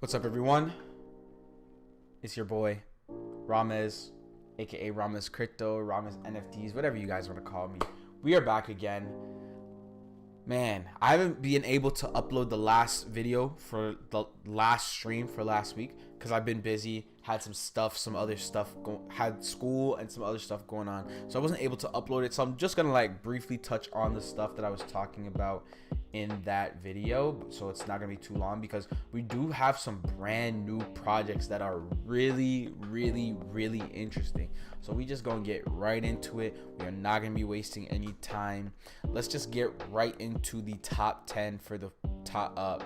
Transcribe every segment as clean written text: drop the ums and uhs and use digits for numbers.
What's up, everyone? It's your boy Ramez, aka Ramez Crypto, Ramez NFTs, whatever you guys want to call me. We are back again. Man, I haven't been able to upload the last video for the last stream for last week because I've been busy, had some other stuff, had school and some other stuff going on. So I wasn't able to upload it. So I'm just gonna briefly touch on the stuff that I was talking about in that video. So it's not gonna be too long because we do have some brand new projects that are really interesting. So we just gonna get right into it. We are not gonna be wasting any time. Let's just get right into the top 10 for the top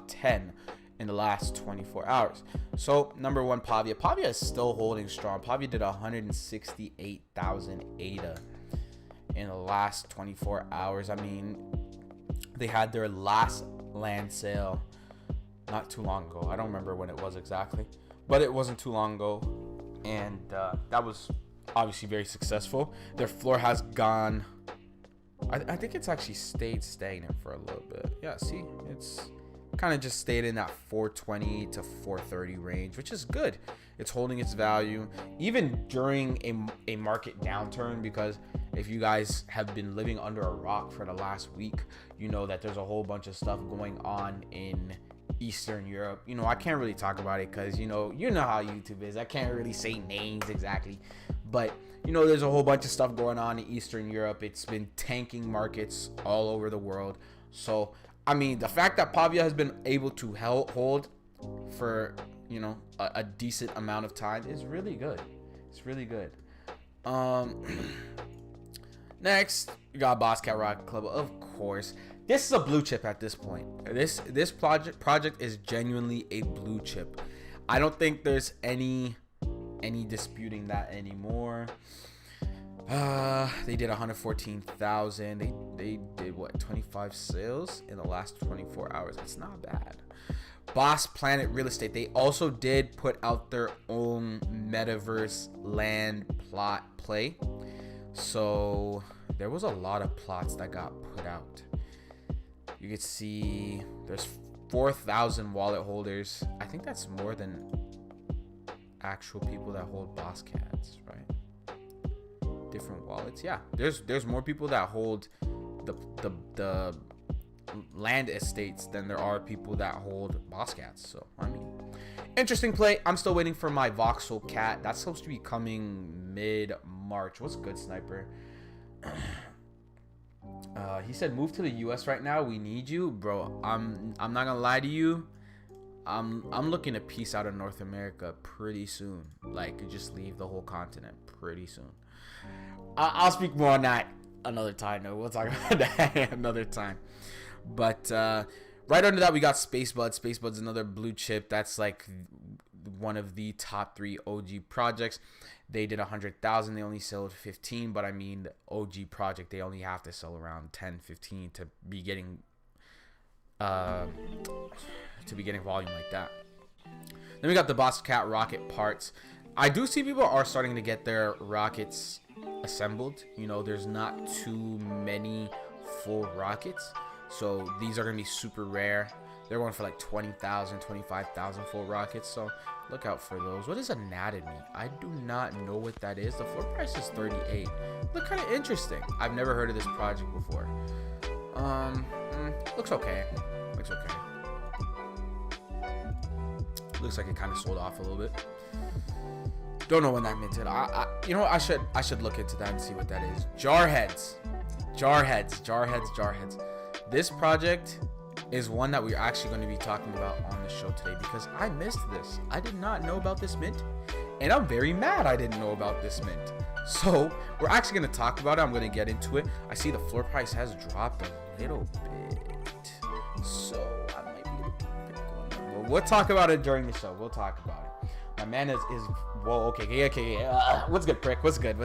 10 in the last 24 hours. So number one, Pavia. Pavia is still holding strong. Pavia did 168,000 ADA in the last 24 hours. I mean, they had their last land sale not too long ago. I don't remember when it was exactly, but it wasn't too long ago, and that was obviously very successful. Their floor has gone, I think it's actually stayed stagnant for a little bit. Yeah, see, it's kind of just stayed in that 420 to 430 range, which is good. It's holding its value even during a market downturn, because if you guys have been living under a rock for the last week, you know that there's a whole bunch of stuff going on in Eastern Europe. You know, I can't really talk about it because you know how YouTube is. I can't really say names exactly, but you know, there's a whole bunch of stuff going on in Eastern Europe. It's been tanking markets all over the world. So I mean, the fact that Pavia has been able to hold for, you know, a decent amount of time is really good. It's really good. Next, you got Bosscat Rocket Club. Of course, this is a blue chip at this point. This project is genuinely a blue chip. I don't think there's any disputing that anymore. They did 114,000. They did what, 25 sales in the last 24 hours. It's not bad. Boss Planet Real Estate, they also did put out their own metaverse land plot play. So there was a lot of plots that got put out. You could see there's 4,000 wallet holders. I think that's more than actual people that hold boss cats, right? Different wallets. Yeah, there's more people that hold the land estates than there are people that hold boss cats. So I mean, interesting play. I'm still waiting for my voxel cat. That's supposed to be coming mid-March. What's good, Sniper? He said move to the US right now. We need you, bro. I'm not gonna lie to you. I'm looking to peace out of North America pretty soon. Like, just leave the whole continent pretty soon. I'll speak more on that another time. No, we'll talk about that another time. But right under that, we got Spacebud. Spacebud's another blue chip. That's like one of the top 3 OG projects. They did 100,000. They only sold 15. But I mean, the OG project, they only have to sell around 10, 15 to be getting volume like that. Then we got the Boss Cat rocket parts. I do see people are starting to get their rockets assembled. You know, there's not too many full rockets, so these are gonna be super rare. They're going for like 20,000, 25,000 full rockets, so look out for those. What is anatomy? I do not know what that is. The floor price is 38. Look kind of interesting. I've never heard of this project before. Looks okay. Looks okay. Looks like it kind of sold off a little bit. Don't know when that minted. You know what? I should look into that and see what that is. JARHeads. This project is one that we're actually going to be talking about on the show today because I missed this. I did not know about this mint, and I'm very mad I didn't know about this mint. So we're actually going to talk about it. I'm going to get into it. I see the floor price has dropped a little bit, so I might be a bit going. We'll talk about it during the show. We'll talk about it. My man is whoa, okay. What's good, prick? What's good?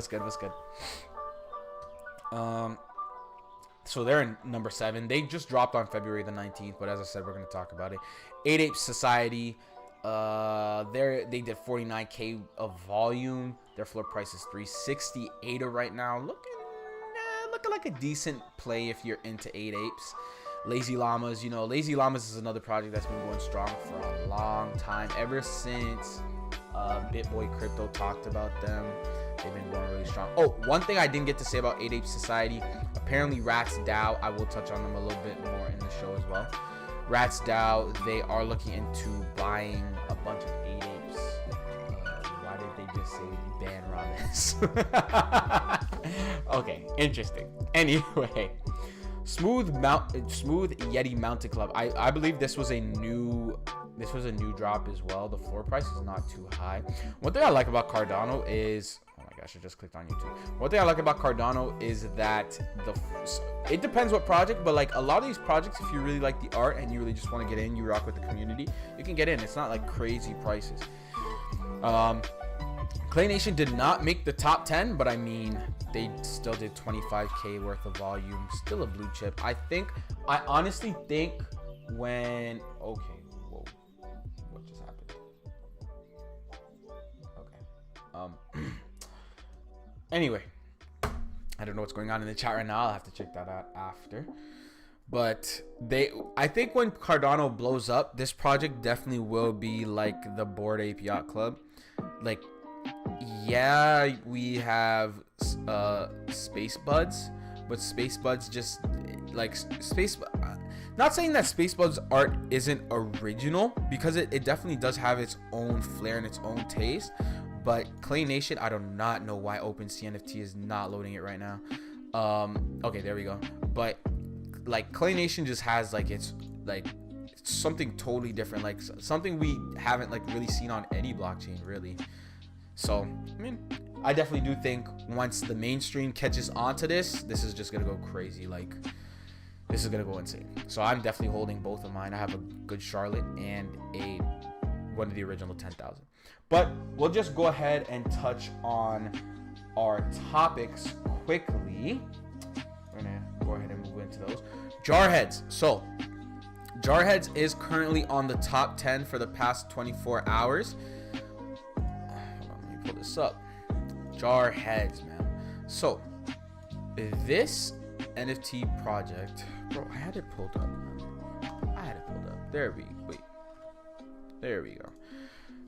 So they're in number 7. They just dropped on February the 19th, but as I said, we're gonna talk about it. 8 Ape Society. They did 49K of volume. Their floor price is 368 right now. Looking like a decent play if you're into 8 Apes. Lazy Llamas, you know, Lazy Llamas is another project that's been going strong for a long time, ever since BitBoy Crypto talked about them. They've been going really strong. Oh, one thing I didn't get to say about 8 Ape Society, apparently Rats DAO, I will touch on them a little bit more in the show as well. Rats DAO, they are looking into buying a bunch of 8 Apes. Why did they just say ban Rames? Okay, interesting. Anyway, Smooth Yeti Mountain Club. I believe this was a new drop as well. The floor price is not too high. One thing I like about Cardano is, oh my gosh, I just clicked on YouTube. One thing I like about Cardano is that it depends what project, but like a lot of these projects, if you really like the art and you really just want to get in, you rock with the community, you can get in. It's not like crazy prices. Clay Nation did not make the top 10, but I mean, they still did 25K worth of volume. Still a blue chip. I honestly think when, okay, whoa, what just happened? Okay. Anyway, I don't know what's going on in the chat right now. I'll have to check that out after. But I think when Cardano blows up, this project definitely will be like the Bored Ape Yacht Club. Like, yeah, we have Space Buds, but Space Buds just like not saying that Space Buds art isn't original, because it definitely does have its own flair and its own taste. But Clay Nation, I do not know why OpenSea NFT is not loading it right now. Okay, there we go. But like Clay Nation just has like it's something totally different, like something we haven't like really seen on any blockchain really. So I mean, I definitely do think once the mainstream catches on to this is just gonna go crazy. Like, this is gonna go insane. So I'm definitely holding both of mine. I have a good Charlotte and one of the original 10,000. But we'll just go ahead and touch on our topics quickly. We're gonna go ahead and move into those. JARHeads. So JARHeads is currently on the top 10 for the past 24 hours. Hold on, let me pull this up. JARHeads, man. So this NFT project, bro, I had it pulled up. There we go.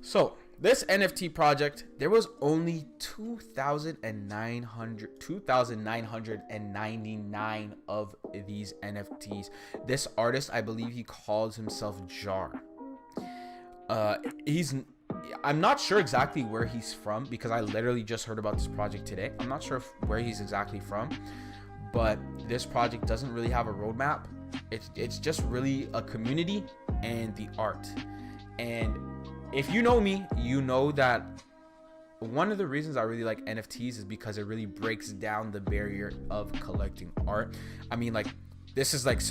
So this NFT project, there was only 2,999 of these NFTs. This artist, I believe he calls himself Jar. I'm not sure exactly where he's from, because I literally just heard about this project today. I'm not sure where he's exactly from, but this project doesn't really have a roadmap. It's just really a community and the art. And if you know me, you know that one of the reasons I really like NFTs is because it really breaks down the barrier of collecting art. I mean, like, this is like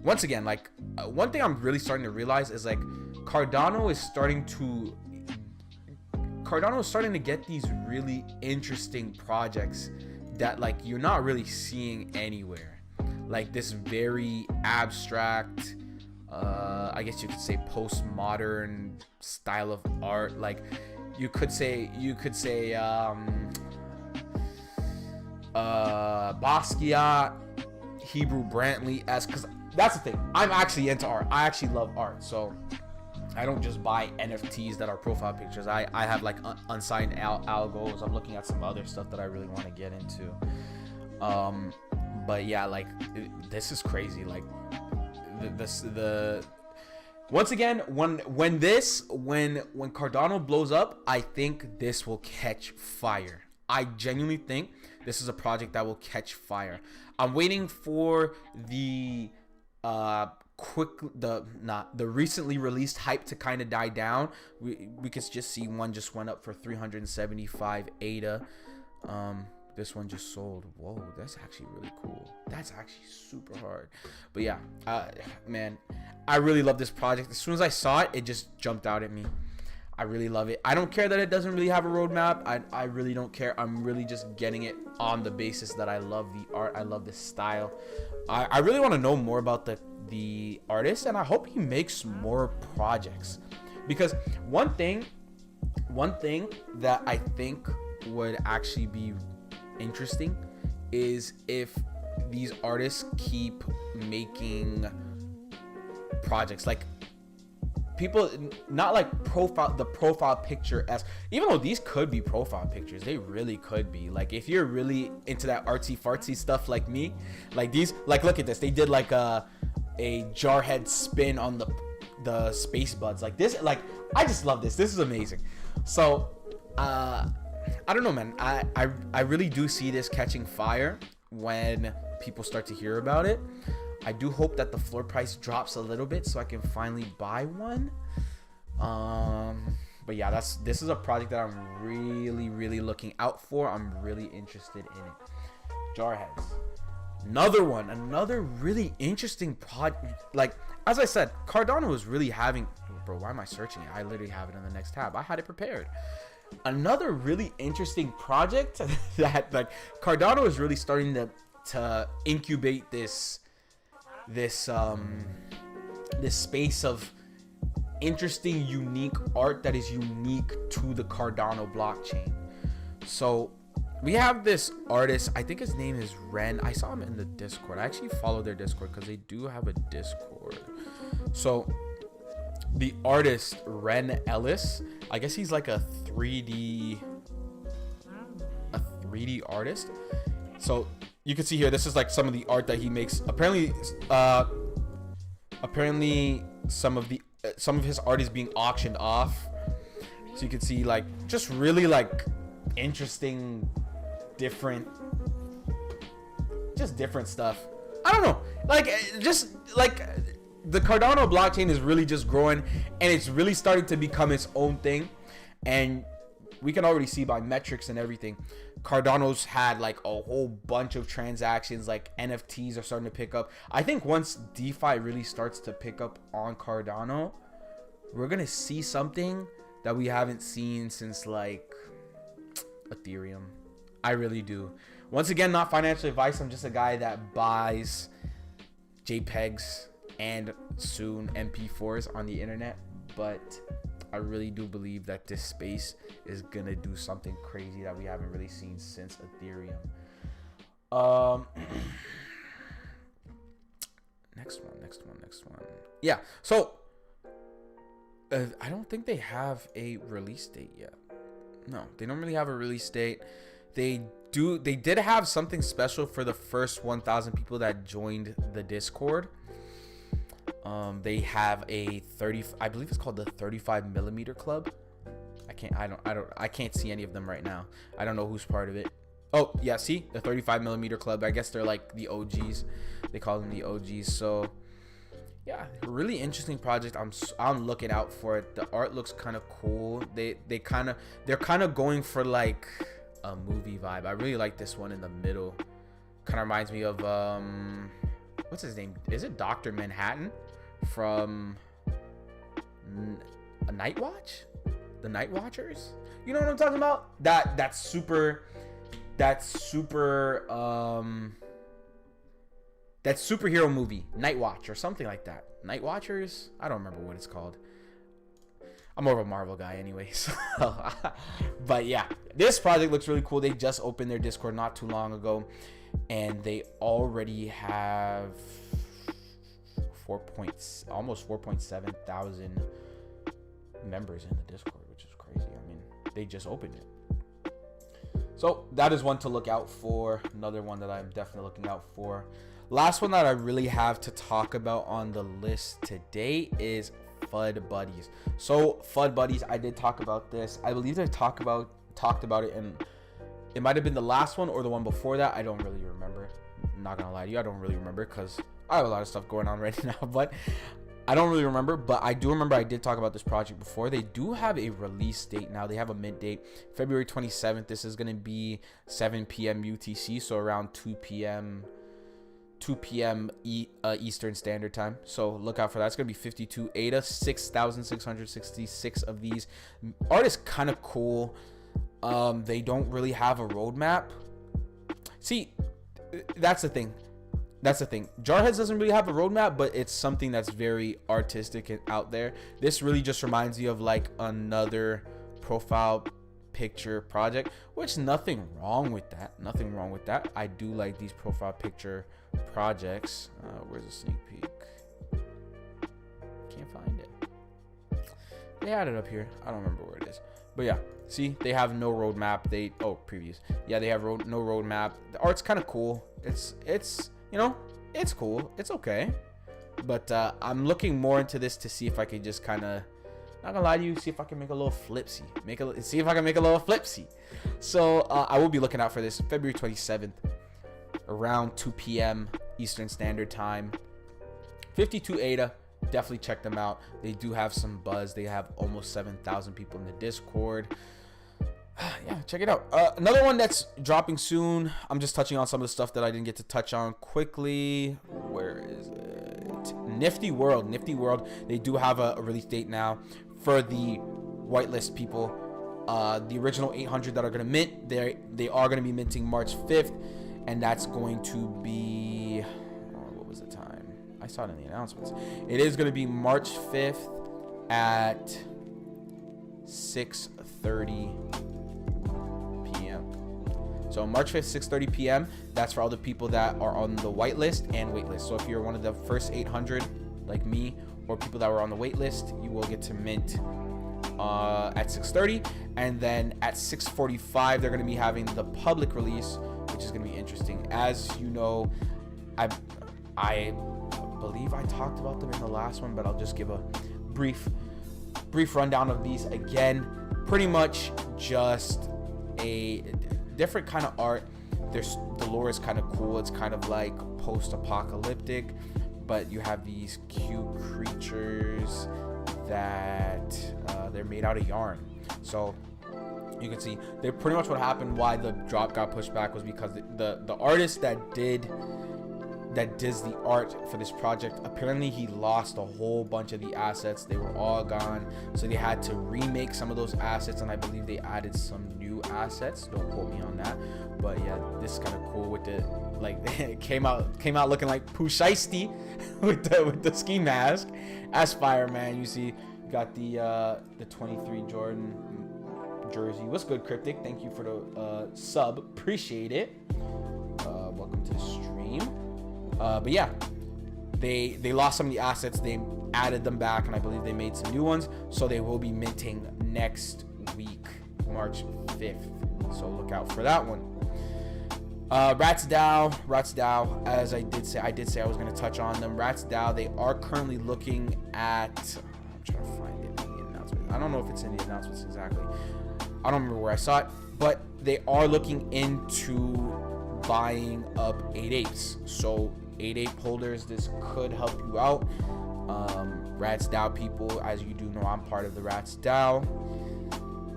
once again, like, one thing I'm really starting to realize is like Cardano is starting to get these really interesting projects that like you're not really seeing anywhere. Like this very abstract, I guess you could say postmodern style of art. Like you could say Basquiat, Hebrew Brantley-esque, because that's the thing. I'm actually into art. I actually love art. So I don't just buy NFTs that are profile pictures. I have like unsigned algos. I'm looking at some other stuff that I really want to get into. But yeah, like this is crazy. Like once again, when Cardano blows up, I think this will catch fire. I genuinely think this is a project that will catch fire. I'm waiting for the recently released hype to kind of die down. We could just see one just went up for 375 ADA. This one just sold. Whoa, that's actually really cool. That's actually super hard. But yeah, man, I really love this project. As soon as I saw it, it just jumped out at me. I really love it. I don't care that it doesn't really have a roadmap. I really don't care. I'm really just getting it on the basis that I love the art. I love the style. I really want to know more about the artist, and I hope he makes more projects, because one thing that I think would actually be interesting is if these artists keep making projects, like people, not like the profile picture as, even though these could be profile pictures, they really could be. Like if you're really into that artsy fartsy stuff like me, like these, like look at this, they did like a JARHeads spin on the space buds, like this, like I just love this. This is amazing. So I don't know, man. I really do see this catching fire when people start to hear about it. I do hope that the floor price drops a little bit so I can finally buy one. But yeah, this is a project that I'm really looking out for. I'm really interested in it. JARHeads. Another really interesting project. Like, as I said, Cardano is really having, bro, why am I searching it? I literally have it in the next tab. I had it prepared. Another really interesting project that like Cardano is really starting to incubate this space of interesting, unique art that is unique to the Cardano blockchain. So we have this artist, I think his name is Ren. I saw him in the Discord. I actually follow their Discord because they do have a Discord. So the artist Ren Ellis, I guess he's like a 3D artist. So you can see here, this is like some of the art that he makes. Apparently some of his art is being auctioned off. So you can see like just really like interesting, different stuff. I don't know, like just like the Cardano blockchain is really just growing, and it's really starting to become its own thing. And we can already see by metrics and everything, Cardano's had like a whole bunch of transactions. Like NFTs are starting to pick up. I think once DeFi really starts to pick up on Cardano, we're gonna see something that we haven't seen since like Ethereum. I really do. Once again, not financial advice. I'm just a guy that buys JPEGs and soon MP4s on the internet, but I really do believe that this space is gonna do something crazy that we haven't really seen since Ethereum. Next one. Yeah, so I don't think they have a release date yet. No, they don't really have a release date. They did have something special for the first 1,000 people that joined the Discord. They have a 30, I believe it's called the 35mm club. I can't see any of them right now. I don't know who's part of it. Oh yeah, see, the 35mm club. I guess they're like the OGs. They call them the OGs. So yeah, really interesting project. I'm looking out for it. The art looks kind of cool. They're kind of going for like a movie vibe. I really like this one in the middle. Kind of reminds me of what's his name? Is it Dr. Manhattan from a Night Watch? The Night Watchers? You know what I'm talking about? That superhero movie, Night Watch or something like that. Night Watchers? I don't remember what it's called. I'm more of a Marvel guy anyway. So but yeah, this project looks really cool. They just opened their Discord not too long ago, and they already have almost 4.7 thousand members in the Discord, which is crazy. I mean, they just opened it. So that is one to look out for. Another one that I'm definitely looking out for. Last one that I really have to talk about on the list today is Fudbuddies. So Fudbuddies, I did talk about this. I believe I talked about it, and it might have been the last one or the one before that. I don't really remember. I'm not gonna lie to you, I don't really remember because I have a lot of stuff going on right now, but I don't really remember. But I do remember I did talk about this project before. They do have a release date now. They have a mid date, February 27th. This is gonna be 7 p.m. UTC, so around 2 p.m. Eastern Standard Time. So look out for that. It's gonna be 52 ADA, 6,666 of these. Art is kind of cool. They don't really have a roadmap. See, that's the thing. JARHeads doesn't really have a roadmap, but it's something that's very artistic and out there. This really just reminds me of like another profile picture project, which nothing wrong with that. I do like these profile picture projects. Where's the sneak peek? They had it up here. I don't remember where it is. But yeah, see, they have no roadmap. Previews. Yeah, they have no roadmap. The art's kind of cool. It's you know, it's cool. It's okay. But I'm looking more into this to see if I can just kind of, not gonna lie to you, see if I can make a little flipsy. See if I can make a little flipsy. So I will be looking out for this February 27th, around 2 p.m. Eastern Standard Time. 52 ADA. Definitely check them out. They do have some buzz. They have almost 7,000 people in the Discord. Yeah, check it out. Another one that's dropping soon. I'm just touching on some of the stuff that I didn't get to touch on quickly. Where is it? Knfty World. Knfty World. They do have a release date now for the whitelist people. The original 800 that are going to mint, they are going to be minting March 5th, and that's going to be, what was the time? I saw it in the announcements. It is going to be March 5th at 6:30 p.m. So March 5th, 6:30 p.m. That's for all the people that are on the whitelist and waitlist. So if you're one of the first 800, like me, or people that were on the waitlist, you will get to mint at 6:30, and then at 6:45 they're going to be having the public release, which is going to be interesting. As you know, I believe I talked about them in the last one, but I'll just give a brief rundown of these again. Pretty much just a different kind of art. The lore is kind of cool. It's kind of like post-apocalyptic, but you have these cute creatures that they're made out of yarn. So you can see they pretty much what happened, why the drop got pushed back, was because the artist that does the art for this project, apparently he lost a whole bunch of the assets. They were all gone, so they had to remake some of those assets, and I believe they added some new assets. Don't quote me on that, but yeah, this is kind of cool with the, like, it came out looking like Pooh Shiesty with the ski mask. Aspire, man. You see, you got the 23 Jordan jersey. What's good, Cryptic? Thank you for the sub. Appreciate it. Welcome to the stream. But yeah, they lost some of the assets. They added them back, and I believe they made some new ones. So they will be minting next week, March 5th. So look out for that one. Rats DAO, as I did say I was going to touch on them. Rats DAO, they are currently looking at, I'm trying to find it in the announcements. I don't know if it's in the announcements exactly. I don't remember where I saw it, but they are looking into buying up 8/8. So 8/8 holders, this could help you out. Rats DAO people, as you do know, I'm part of the Rats DAO.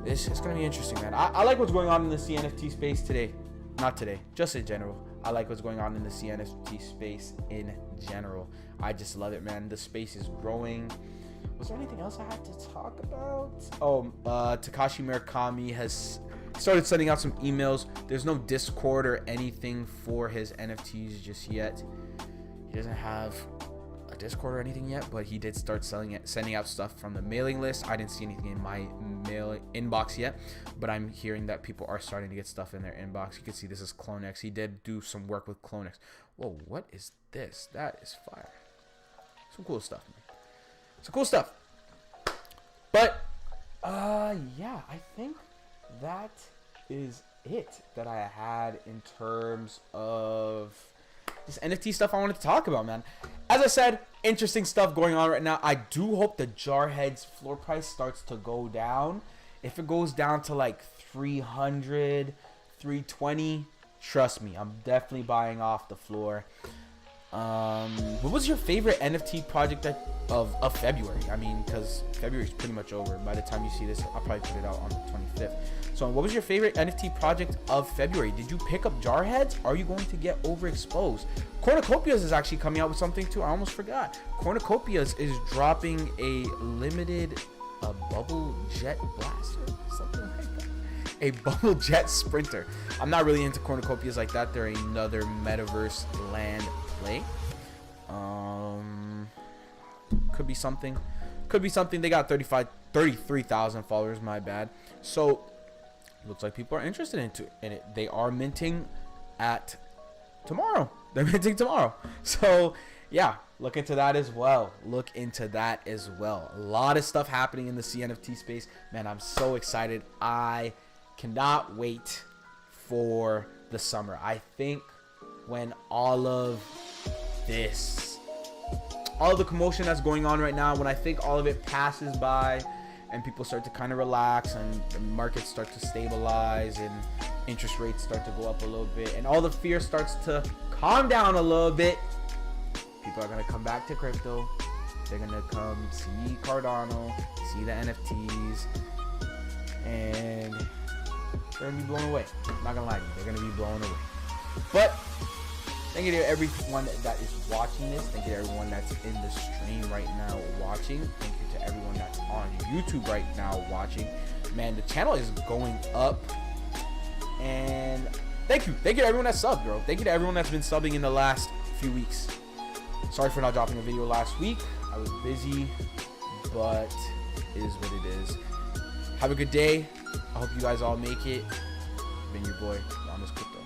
This is going to be interesting, man. I like what's going on in the CNFT space today. Not today, just in general. I like what's going on in the CNFT space in general. I just love it, man. The space is growing. Was there anything else I had to talk about? Oh, Takashi Murakami has started sending out some emails. There's no Discord or anything for his NFTs just yet. He doesn't have a Discord or anything yet, but he did start sending out stuff from the mailing list. I didn't see anything in my mail inbox yet, but I'm hearing that people are starting to get stuff in their inbox. You can see this is CloneX. He did do some work with CloneX. Whoa, what is this? That is fire. Some cool stuff, man. Some cool stuff. But yeah, I think that is it that I had in terms of this NFT stuff I wanted to talk about, man. As I said, interesting stuff going on right now. I do hope the JARHeads floor price starts to go down. If it goes down to like 300, 320, trust me, I'm definitely buying off the floor. What was your favorite NFT project of February? I mean, because February is pretty much over. By the time you see this, I'll probably put it out on the 25th. So what was your favorite NFT project of February? Did you pick up JARHeads? Are you going to get overexposed? Cornucopias is actually coming out with something too. I almost forgot. Cornucopias is dropping a limited bubble jet blaster, something like that. A bubble jet sprinter. I'm not really into cornucopias like that. They're another metaverse land play. Could be something. They got 33,000 followers, my bad. So looks like people are interested in it. They are minting at tomorrow. They're minting tomorrow. So yeah, look into that as well. Look into that as well. A lot of stuff happening in the CNFT space. Man, I'm so excited. I cannot wait for the summer. I think when all of this, all of the commotion that's going on right now, when I think all of it passes by and people start to kind of relax and the markets start to stabilize and interest rates start to go up a little bit and all the fear starts to calm down a little bit, people are going to come back to crypto. They're going to come see Cardano, see the NFTs, and they're going to be blown away. I'm not going to lie to you. They're going to be blown away. But thank you to everyone that is watching this. Thank you to everyone that's in the stream right now watching. Thank you to everyone that's on YouTube right now watching. Man, the channel is going up. And thank you. Thank you to everyone that subbed, bro. Thank you to everyone that's been subbing in the last few weeks. Sorry for not dropping a video last week. I was busy, but it is what it is. Have a good day. I hope you guys all make it. Been your boy, Ramos Crypto.